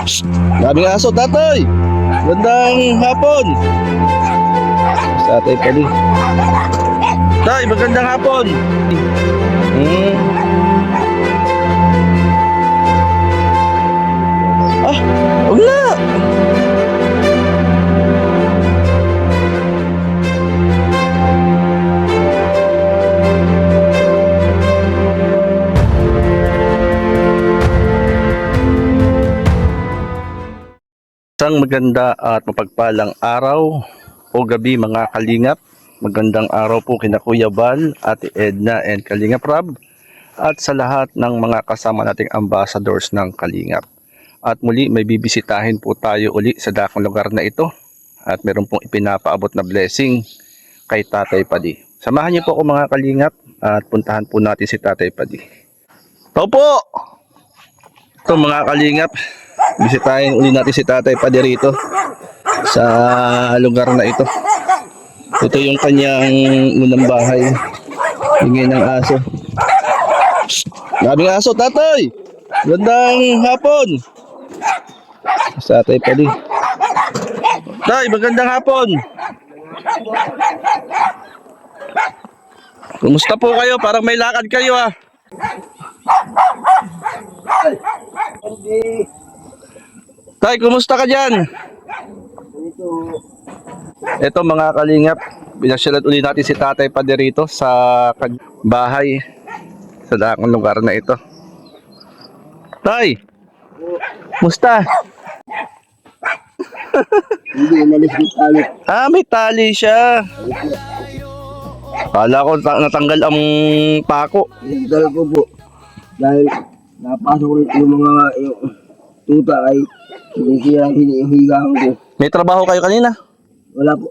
Daming aso, tatay! Magandang hapon! Sa tatay pa din. Tay, magandang hapon! Ah, huwag na! Isang maganda at mapagpalang araw o gabi mga kalingap. Magandang araw po kina Kuya Bal, Ate Edna and Kalingap Rab at sa lahat ng mga kasama nating ambassadors ng Kalingap. At muli may bibisitahin po tayo uli sa dakong lugar na ito at meron pong ipinapaabot na blessing kay Tatay Padi. Samahan niyo po ako mga Kalingap at puntahan po natin si Tatay Padi. Ito po! Ito mga Kalingap, bisitahin uli natin si Tatay Padi rito sa lugar na ito. Ito yung kanyang unang bahay. Hingin ng aso. Daming aso, tatay! Magandang hapon! Sa Tatay Padi. Tay, magandang hapon! Kumusta po kayo? Parang may lakad kayo ah. Tay, kumusta ka dyan? Ito mga kalingap, binasyalan uli natin si Tatay Padi rito sa bahay sa dakong lugar na ito. Tay, kumusta? Hindi, inalis yung tali. Ah, may tali siya. Kala ko natanggal ang pako. Tinanggal ko po. Dahil napasok ulit yung mga yung tuta ay hinihigaan ko. May trabaho kayo kanina? Wala po.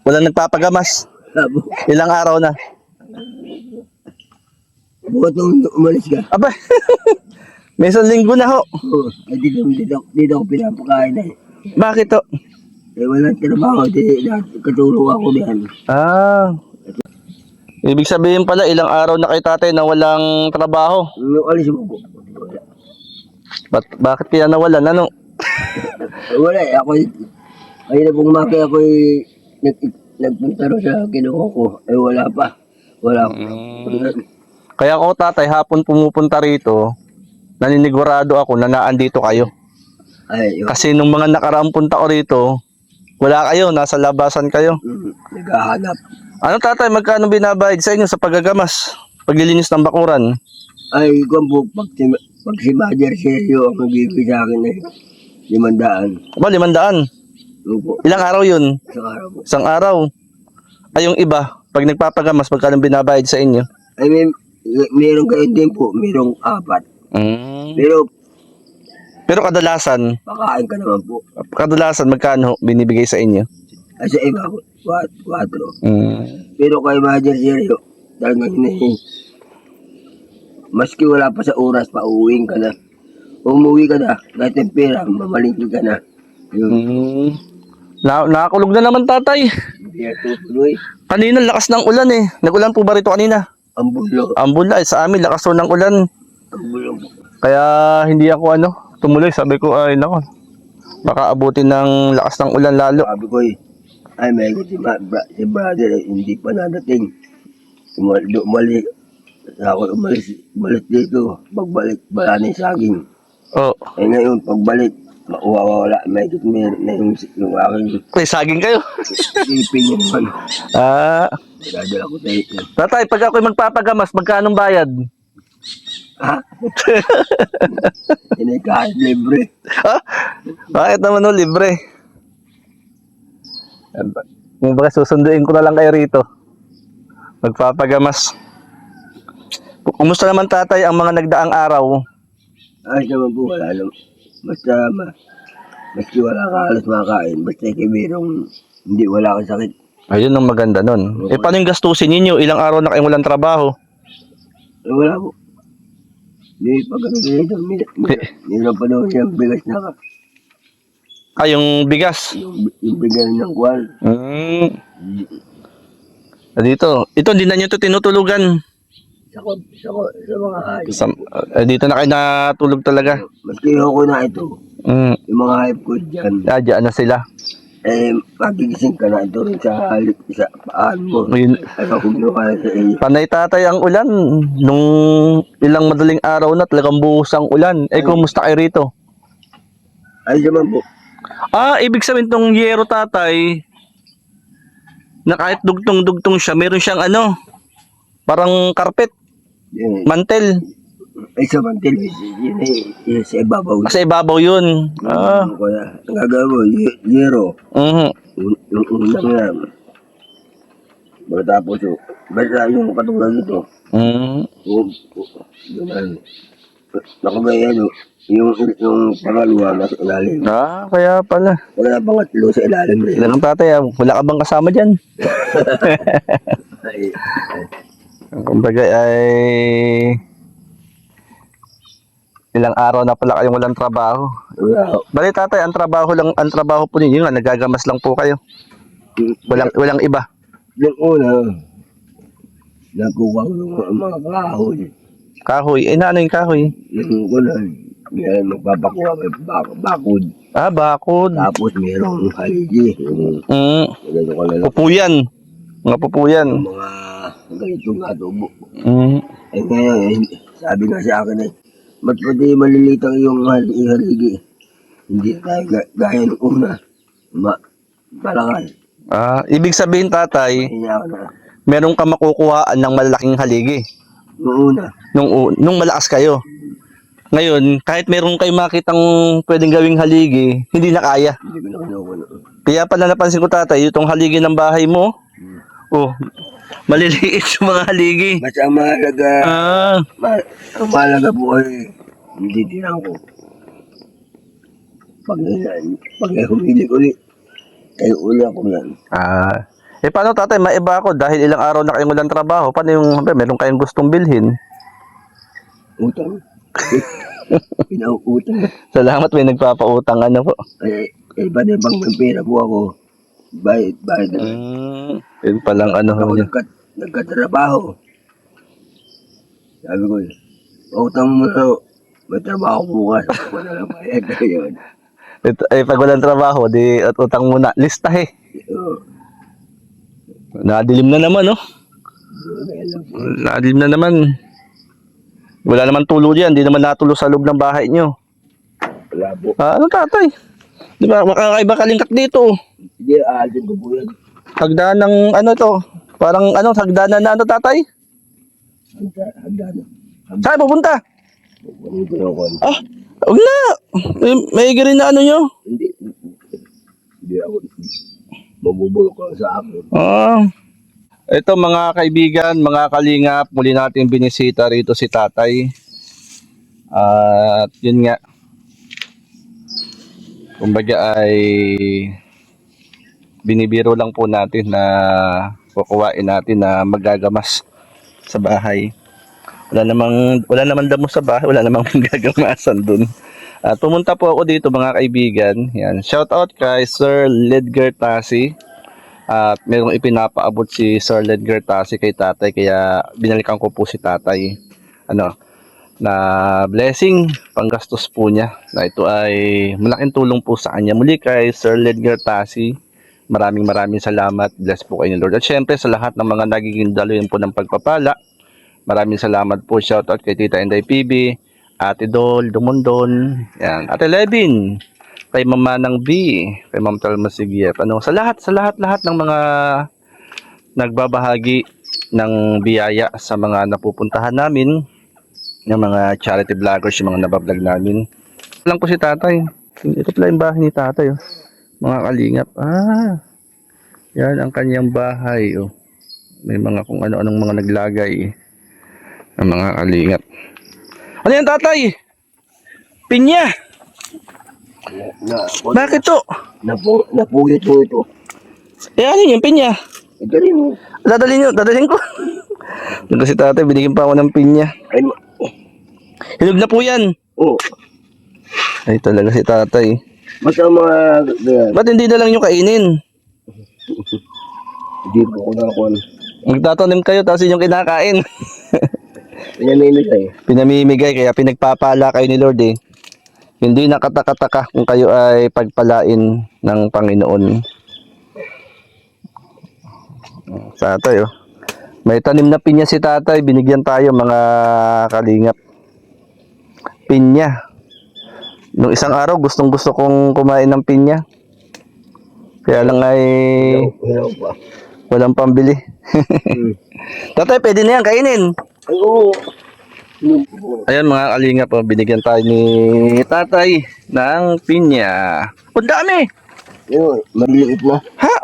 Wala nagpapagamas? Wala po. Ilang araw na? Bukat nung umalis ka. Aba, may isang linggo na ho. Oo. Ay dito ako pinapakain eh. Bakit to? Eh walang trabaho. Katulong ako diyan. Ah, ibig sabihin pala ilang araw na kay tatay na walang trabaho. Yung alis mo po. Wala. Bakit kaya nawalan? Ano? Wala eh. Ay na pong maki ako nagpunta rin sa kinuha ko. Ay wala pa. Wala pa. Kaya ako tatay hapon pumupunta rito, naninigurado ako na naandito kayo. Ay, yun. Kasi nung mga nakaraang punta ko rito, wala kayo, nasa labasan kayo. Naghahanap. Ano tatay, magkano binabayad sa inyo sa paggagamas? Paglilinis ng bakuran? Ay, kung po, pag si Mother Sergio ang nagbibigay sa akin ay 500. Ba, 500? Opo, Ilang araw yun? sa araw po. Isang araw. Ay, yung iba, pag nagpapagamas, magkano binabayad sa inyo? Ay, meron kayo din po, merong 4. Pero Pero pakain ka naman po. kadalasan magkano binibigay sa inyo? Ay, sa iba, 4. Pero kay Mother Sergio, talagang maski wala pa sa oras, pauwiin ka na. Umuwi ka na, kahit yung pera, mamalingki ka na. Yun. Nakakulog na naman tatay. Hindi na tutuloy. Kanina lakas ng ulan eh. Nag-ulan po ba rito kanina? Ang bulo. Ambula, sa amin lakas po ng ulan. Ang bulo po. Kaya hindi ako tumuloy. Sabi ko ay nako. Baka abutin ng lakas ng ulan lalo. Sabi ko ay may si brother hindi pa nadating. Umalis ako umalis dito. Pagbalik, wala na yung saging. Oh, Eh ngayon, pagbalik, mawawala. May yung aking may saging kayo. sipin yun naman. Ah, Dadala ko sa ito. tatay, pag ako'y magpapagamas, magkano bayad? Ha? Hindi kahit libre. Ha? Bakit naman libre? Kung baka susunduin ko na lang kayo rito. Magpapagamas. Kumusta naman tatay ang mga nagdaang araw? Ayos naman po, wala naman. Basta, maski wala ka halos makain. Basta merong hindi wala kang sakit. Ayun ang maganda nun. Okay. Paano yung gastusin ninyo? Ilang araw na kayong walang trabaho? Eh, wala po. Hindi pa ganun dito. Meron pa daw siyang bigas na ka. Yung bigas. Yung bigas ng kwan. Dito. Ito, hindi na nyo ito tinutulugan. sa mga hayop. Dito na kayo natulog talaga. Maski ako na ito, Mm. yung mga hayop ko dyan, Diyan na sila. magigising ka na ito rin sa halip, sa paan mo. Yun. Ano kung ginawa sa iyo. Panay tatay ang ulan. Nung ilang madaling araw na talagang buhos ang ulan. Kumusta kayo rito? Ay, naman po. Ibig sabihin tong yero tatay, na kahit dugtong-dugtong siya, meron siyang ano, parang carpet, Yan. mantel. Ay, sa mantil, yun ay sa ibabaw. Kasi ibabaw yun. Kaya, ang gagawin mo, yero. Mhm. Yung unang yan. Matapos yung, basta yung katulad ito. Mm. Yun, nakabay ano, yung pangalawa nasa ilalim. Kaya pala. Wala pangatlo sa ilalim na yun. Ilan ang tatay, wala ka bang kasama dyan? Ay, Kumbaga ay ilang araw na pala kayong walang trabaho. wala. Bali tatay, ang trabaho po ninyo nga, nagagamas lang po kayo. Walang iba. Yung una, nagkuha ko ng mga kahoy. Kahoy, na ano yung kahoy? Yung una, may magpapakuha, may bakod. Bakod. Tapos mayroong haligi. Yung ganito ka lang. Pupuyan. Mga pupuyan. Yung mga ganito nga tubo. Mm. Ngayon, sabi nga sa akin ba't pati maliliit ang iyong haligi? Hindi tayo gaya ng una. Malakal. Ibig sabihin tatay, Kaya ako na. meron ka makukuhaan ng malaking haligi. Noong una. Nung malakas kayo. Ngayon, kahit meron kayo makitang pwedeng gawing haligi, hindi na kaya. Hindi ko na kinukuha. Kaya pala napansin ko tatay, itong haligi ng bahay mo, maliliit yung mga haligi. Mas ang mahalaga, ang mahalaga po ay hindi tinang ko. Pag humili ulit, tayo uli ako yan. Paano tatay, maiba ako dahil ilang araw na kayong walang trabaho, paano yung, meron kayong gustong bilhin? Utang. Pinautang. Salamat, may nagpapautang po. Ba't bang may pera po ako? Bayad na. Yun palang Ako nagkatrabaho. Sabi ko, utang mo na, may trabaho bukas. Wala lang bayad na yun. Pag walang trabaho, di at utang muna. Lista Nadilim na naman, no? Nadilim na naman. Wala naman tulo dyan. Di naman natulo sa loob ng bahay nyo. Wala po. Ano tatay? Di ba, makakaiba kalingkat dito. Hindi, aalin ko po yan. Hagdan ng to. Parang hagdanan na tatay? Hagdan. Saan pupunta? Wala ko yung kwan. Huwag na. May rin na nyo. Hindi ako. Mabubulok lang sa akin. Ito mga kaibigan, mga kalingap, muli natin binisita rito si tatay. At yun nga. Kumbaga ay binibiro lang po natin na kukuhain natin na magagamas sa bahay. Wala namang damo sa bahay, wala namang gagamasan dun. At pumunta po ako dito mga kaibigan. Yan. Shout out kay Sir Ledger Tasi. At merong ipinapaabot si Sir Ledger Tasi kay tatay, kaya binalikan ko po si tatay. Na blessing, panggastos po niya. Na ito ay malaking tulong po sa kanya. Muli kay Sir Ledger Tasi, maraming salamat. Bless po kayo ni Lord. At syempre sa lahat ng mga nagiging daluyan po ng pagpapala, maraming salamat po. Shout out kay Tita Inday PB, Ate Dol, Dumondon, yan. Ate Levin, kay Mama ng B, kay Ma'am Talma Sigiep. Sa lahat ng mga nagbabahagi ng biyaya sa mga napupuntahan namin, ng mga charity vloggers, yung mga nabablog namin. Lang po si tatay. Ito pala yung bahay ni tatay. Mga kalingap. Yan ang kanyang bahay. May mga kung ano-anong mga naglagay ng mga kalingap. Ano yan tatay? Pinya! Bakit to? Napuyot mo ito. Ano yung pinya? Dali mo. Dadalhin ko. Ito si tatay, binigyan pa ako ng pinya. Hinog na po yan. Ay talaga si tatay. Basta mga... Ba't hindi na lang nyo kainin? Hindi po ko na ako. Magtatanim kayo tapos yun yung kinakain. Pinamimigay. Pinamimigay, kaya pinagpapala kayo ni Lord eh. Hindi nakataka-taka kung kayo ay pagpalain ng Panginoon. Tatay, oh. May tanim na pinya si tatay. Binigyan tayo mga kalingap. Pinya. Nung isang araw, gustong-gusto kong kumain ng pinya. Kaya lang ay Hilaw pa. walang pambili. Tatay, pwede na yan, kainin. Ay, oo. Ayan mga kalingap, oh, binigyan tayo ni tatay ng pinya. Ang dami! Yun, maliliit na. Ha?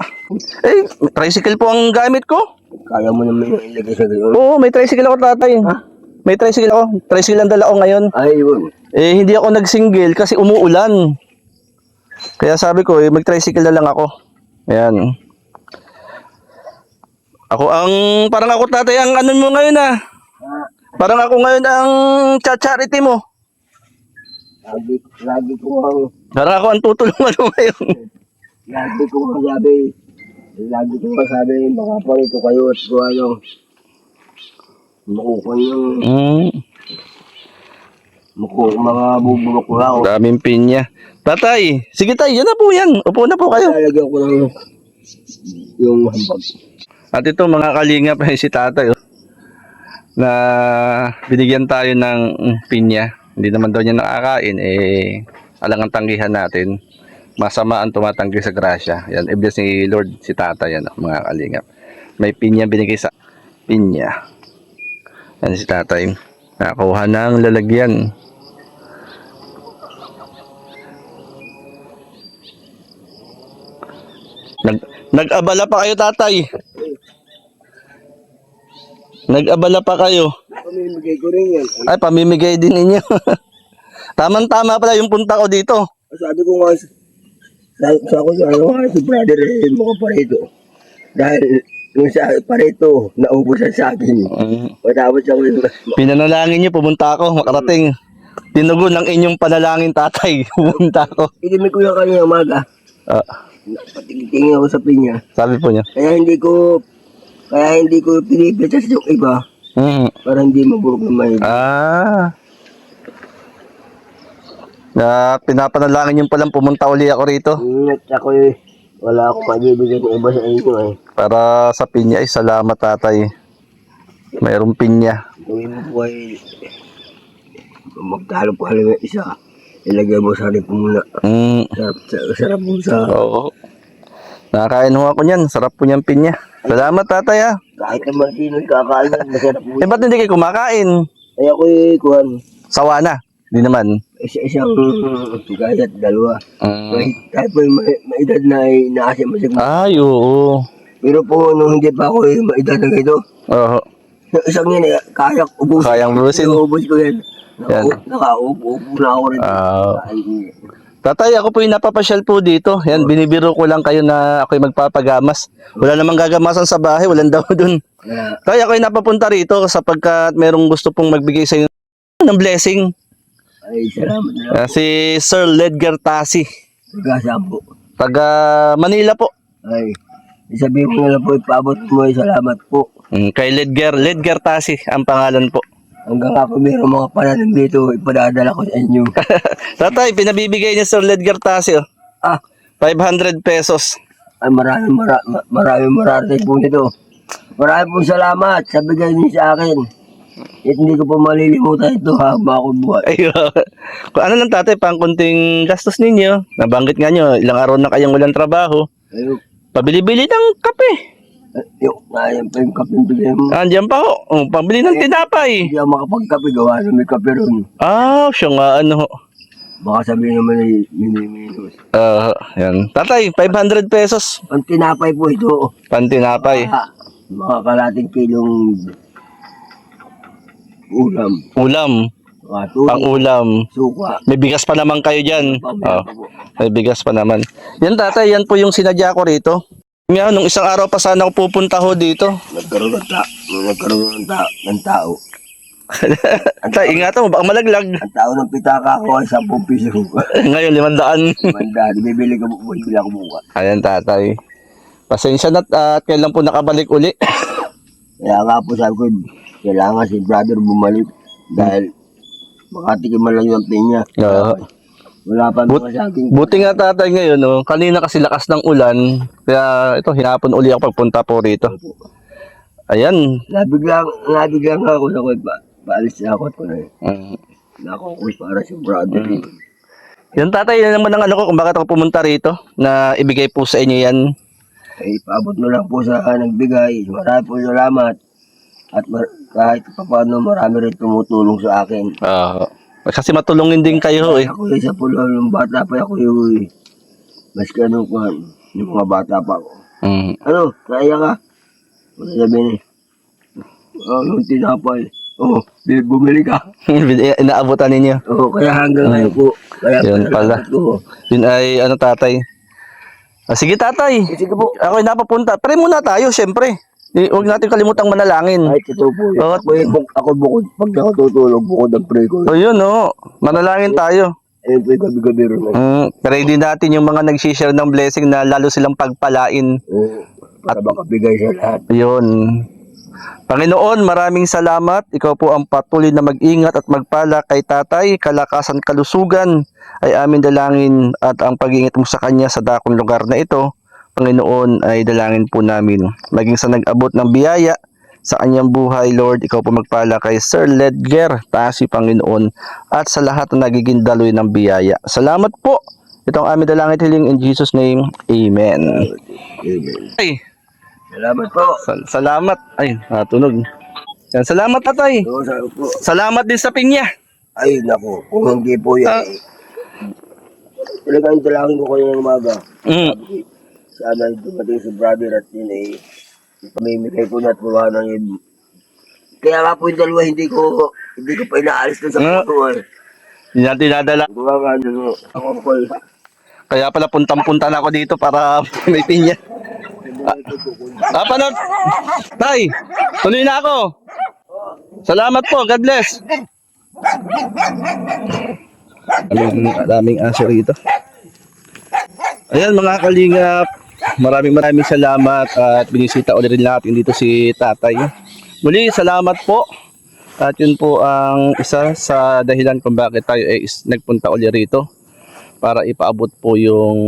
Eh, tricycle po ang gamit ko. Kaya mo naman yung ilagay sa gayon. Oo, may tricycle ako tatay. Ha? May tricycle ako. Tricycle ang dala ko ngayon. Ay, yun. Eh, hindi ako nag-single kasi umuulan. Kaya sabi ko, eh, mag-tricycle na lang ako. Ayan. Parang ako tatay ang ano mo ngayon ah. Parang ako ngayon ang charity mo. Lagi ko ang, Parang ako ang tutulungan mo ngayon. lagi ko ang sabi, baka parito kayo at kung ano, makukuha yung, mga bubulok ko ako. Daming pinya. Tatay, sige tayo, yan na po yan. Upo na po kayo. Lalagyan ko ng, yung hambag. At ito mga kalingap ay si tatay oh, na binigyan tayo ng pinya. Hindi naman daw niya nakakain eh alangang tanggihan natin. Masama ang tumatanggi sa grasya. Yan, i-bless ni Lord si tatay yan mga kalingap. May pinya binigay sa pinya. Yan si tatay. Nakakuha ng lalagyan. Nag-abala pa kayo tatay. Nag-abala pa kayo. Pamimigay ko rin yan. Ay, pamimigay din ninyo. Tamang-tama pala yung punta ko dito. Sabi ko nga, si brother mo ka parito. Dahil yung sa parito, naubusan sa akin. Matapos ako yung Pinanalangin nyo, pumunta ako, makarating. Tinugon ng inyong panalangin tatay. Pumunta ako. ilimig ko yung kanina umaga. Patingin ako sa pinya. Sabi po niya. Kaya hindi ko pinipitas yung iba. Para hindi maburog na may. Pinapanalangin yung palang pumunta uli ako rito. Ako wala akong mabibigyan ng iba sa inyo eh. Para sa pinya ay salamat tatay. Mayroong pinya. Gawin mo po ay magtalo po halimbawa isa. Ilagay mo sa rip muna. Sarap mo sa. Oo. Nakakain ho ako niyan. Sarap po niyang pinya. Salamat tatay ah. Kahit naman sino kakain, masarap mo. Eh ba't hindi kayo kumakain? Ay ako kuhan. Sawa na. Hindi naman. Isang gayat, dalawa. Kahit po may edad na inaasya mo siya. Ay, oo. Pero po nung hindi pa ako may edad na ganito. Oo. Isang yan kaya ubusin. Kayang ubusin. Ubus ko yan. Yan. Nakaupo na ako rin. Tatay, ako po yung napapasyal po dito. Yan, binibiro ko lang kayo na ako'y magpapagamas. Wala namang gagamasan sa bahay, walang daw dun. Kaya ako'y napapunta rito sapagkat merong gusto pong magbigay sa inyo ng blessing. Ay, salamat na. Si Sir Ledger Tasi. Taga-saan po. Taga Manila po. Ay, isabihin mo na lang po, ipaabot mo ay salamat po. Kay Ledger Tasi ang pangalan po. Hanggang ako mayroong mga pananim dito, ipadadala ko sa inyo. Tatay, pinabibigay niya Sir Ledger Tasi. 500 pesos. Ay, maraming po nito. Maraming pong salamat sa bigay niyo sa akin. At hindi ko pa malilimutan ito habang ako buhay. Ayun. Kung ano lang tatay, pang kunting gastos ninyo. Nabanggit nga nyo, ilang araw na kayong walang trabaho. Ayun. Pabili-bili ng kape. Yung, ayan pa yung kaping bigay mo. Andiyan pa ho. Pabili ng tinapay. Hindi ako makapagkape, gawa na may kape ron. Siya nga ano. Baka sabihin naman ay mini-minus. Yan. Tatay, 500 pesos. Ang tinapay po ito. Pantinapay. Mga kalating kilong ulam. Ulam. Pang ulam. Suka. May bigas pa naman kayo dyan. May bigas pa naman. Yan tatay, yan po yung sinadya ko rito. Nga, nung isang araw pa sana ako pupunta ho dito. Nagkaroon ng tao. Tay, ingatan mo, baka malaglag. Ang tao ng pitaka ko ay 10 piso. Ngayon, 500. Manda, bibili ka bibili ako buka. Ayan tatay. Pasensya na at kailan po nakabalik uli. Kaya nga po sabi ko, kailangan si brother bumalik dahil makatikim man lang yung pinya. Oo. Wala pa naman sa akin. Buti nga tatay ngayon, no? Kanina kasi lakas ng ulan, kaya ito, hinapon uli ako pagpunta po rito. Ayan. Nabiglang ako sa kuya. Paalis na ako ko na eh. Mm. Nakukus para si brother. Yan tatay, yan naman ang ano ko kung bakit ako pumunta rito, na ibigay po sa inyo yan. Ay, paabot mo lang po sa nagbigay. Marami po salamat. At kahit paano marami rin tumutulong sa akin. Kasi matulungin din kayo eh. Ako isa po lang, yung bata pa ako yung mas ano ko, yung mga bata pa ako. Mm. Ano, kaya ka? Ano sabihin eh? Yung tinapay. Oo, bumili ka. Inaabutan ninyo. Oo, kaya hanggang ngayon po. Kaya Yun pala. ko. Yun ay ano tatay. Sige tatay. Sige po. Ako'y napapunta. Pare muna tayo, syempre. Huwag natin kalimutang manalangin. Ay, totoo po. Oo. Ako bukod, pag ako tutulog, bukod ang pray ko. O yun, oh. Manalangin tayo. Ayun po yung gabi-gabi rin. Ready natin yung mga nag-share ng blessing na lalo silang pagpalain. Oo, para makabigay sa lahat. Yun. Panginoon, maraming salamat. Ikaw po ang patuloy na mag-ingat at magpala kay tatay. Kalakasan, kalusugan ay amin dalangin at ang pag-iingat mo sa kanya sa dakong lugar na ito. Panginoon ay dalangin po namin. Maging sa nag-abot ng biyaya sa kanyang buhay, Lord, ikaw po magpala kay Sir Ledger Tasi, Panginoon, at sa lahat na nagiging daloy ng biyaya. Salamat po. Ito ang aming dalangin hiling in Jesus' name. Amen. Amen. Ay, Salamat po. salamat. Ay, natunog. Yan, salamat tatay. Oo, salamat po. Salamat din sa pinya. Ay, naku. Kung hindi po yan, talagang dalangin ko kayo ng umaga. Sana dumating si brother at yun eh, pamimigay ko na at buwan ng iba. Kaya nga po yung dalawa, hindi ko pa inaalis na sa puto eh. Hindi natin dinadala. Kung nga ano, ako ko eh. Kaya pala puntang-punta na ako dito para may pinya. Paano? Tay, tuloy na ako. Salamat po. God bless. Daming aso rito. Ayan mga kalingap. Maraming salamat at binisita ulit rin natin dito si tatay. Muli, salamat po. At yun po ang isa sa dahilan kung bakit tayo ay nagpunta ulit rito para ipaabot po yung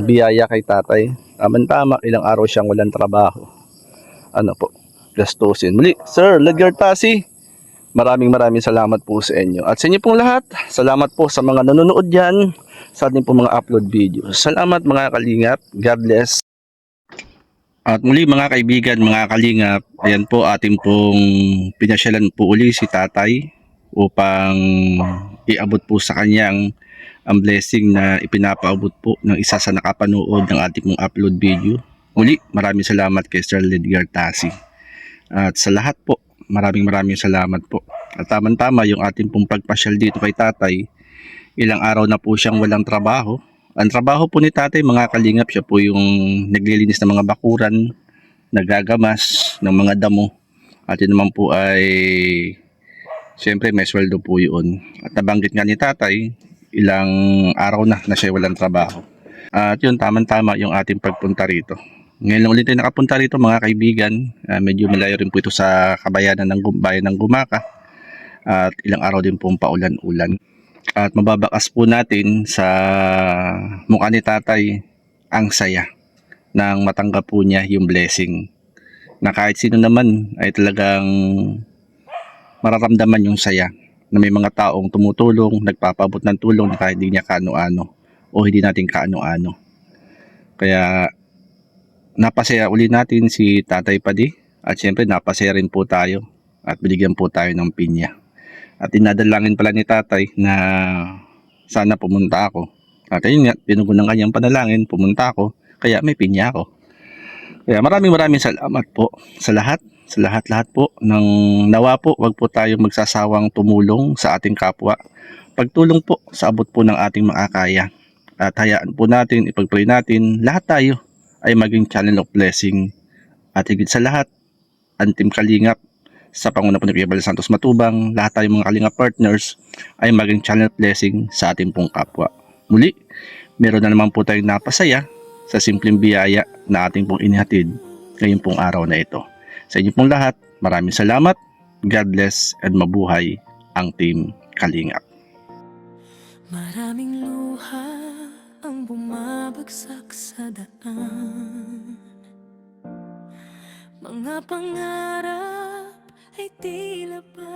biyaya kay tatay. Tama, ilang araw siyang walang trabaho. Ano po, gastusin. Muli, Sir Ledger Tasi, maraming salamat po sa inyo. At sa inyo pong lahat, salamat po sa mga nanonood dyan, sa ating pong mga upload videos. Salamat mga kalingap. God bless. At muli mga kaibigan, mga kalingap, ayan po ating pong pinasyalan po uli si tatay upang iabot po sa kanyang ang blessing na ipinapaabot po ng isa sa nakapanood ng ating pong upload video. Muli, maraming salamat kay Sir Ledger Tasi. At sa lahat po, maraming salamat po. At tama yung ating pong pagpasyal dito kay tatay, ilang araw na po siyang walang trabaho. Ang trabaho po ni tatay, mga kalingap, siya po yung naglilinis ng mga bakuran, nagagamas ng mga damo. At yun naman po ay, siyempre may sweldo po yun. At nabanggit nga ni tatay, ilang araw na siya walang trabaho. At yun, tama yung ating pagpunta rito. Ngayon lang ulit tayo nakapunta rito mga kaibigan. Medyo malayo rin po ito sa kabayanan ng bayan ng Gumaka. At ilang araw din pong paulan-ulan. At mababakas po natin sa mukha ni tatay ang saya nang matanggap po niya yung blessing. Na kahit sino naman ay talagang mararamdaman yung saya na may mga taong tumutulong, nagpapabot ng tulong na kahit hindi niya kaano-ano o hindi natin kaano-ano. Kaya napasaya uli natin si Tatay Padi at syempre napasaya rin po tayo at binigyan po tayo ng pinya. At inadalangin pala ni tatay na sana pumunta ako. At ayun nga, pinugo ng kanyang panalangin, pumunta ako, kaya may pinya ako. Kaya maraming salamat po sa lahat po ng nawa po, wag po tayo magsasawang tumulong sa ating kapwa. Pagtulong po sa abot po ng ating makakaya. At hayaan po natin, ipag-pray natin, lahat tayo ay maging channel of blessing. At higit sa lahat, ang Team Kalingap sa panguna po ni Kuya Bal Santos Matubang, lahat tayong mga Kalingap partners ay maging channel of blessing sa ating pong kapwa. Muli, meron na naman po tayong napasaya sa simpleng biyaya na ating pong inihatid ngayong pong araw na ito. Sa inyo pong lahat, maraming salamat God bless and mabuhay ang Team Kalingap. Maraming luha ang bumabagsak sa daan. Mga pangarap ay tila ba